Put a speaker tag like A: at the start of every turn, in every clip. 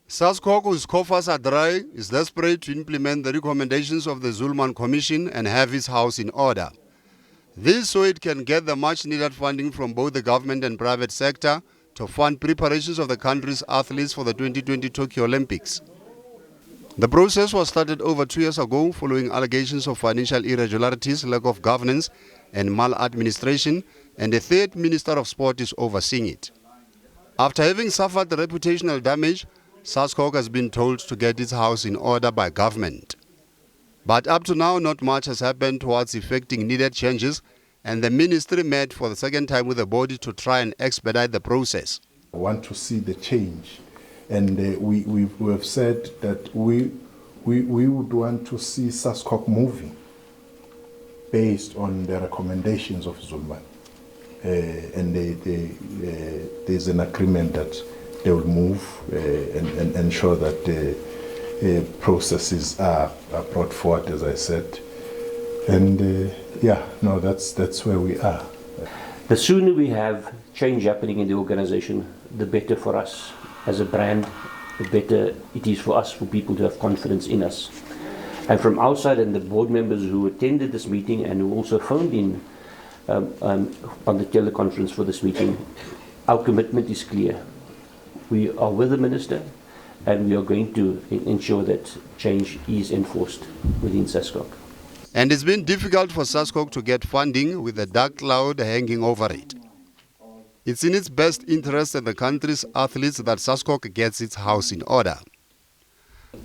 A: SASCOC, whose coffers are dry, is desperate to implement the recommendations of the Zulman Commission and have its house in order. This so it can get the much-needed funding from both the government and private sector to fund preparations of the country's athletes for the 2020 Tokyo Olympics. The process was started over 2 years ago following allegations of financial irregularities, lack of governance and maladministration, and the third Minister of Sport is overseeing it. After having suffered reputational damage, SASCOC has been told to get its house in order by government. But up to now, not much has happened towards effecting needed changes, and the ministry met for the second time with the body to try and expedite the process.
B: I want to see the change, and we have said that we would want to see SASCOC moving based on the recommendations of Zulman. And there's an agreement that they will move and ensure that the processes are brought forward, as I said. And that's where we are.
C: The sooner we have change happening in the organization, the better for us as a brand, the better it is for us, for people to have confidence in us. And from our side, and the board members who attended this meeting and who also phoned in on the teleconference for this meeting, our commitment is clear. We are with the minister, and we are going to ensure that change is enforced within SASCOC.
A: And it's been difficult for SASCOC to get funding with a dark cloud hanging over it. It's in its best interest and the country's athletes that SASCOC gets its house in order.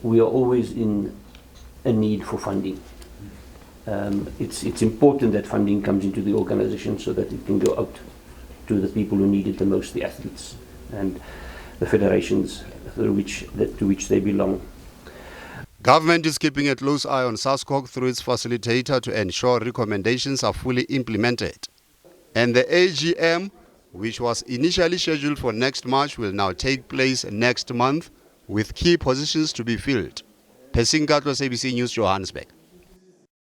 C: We are always in a need for funding. It's important that funding comes into the organization so that it can go out to the people who need it the most, the athletes and the federations to which they belong.
A: Government is keeping a close eye on SASCOC through its facilitator to ensure recommendations are fully implemented. And the AGM, which was initially scheduled for next March, will now take place next month with key positions to be filled. Percy Nkatlo, SABC News, Johannesburg.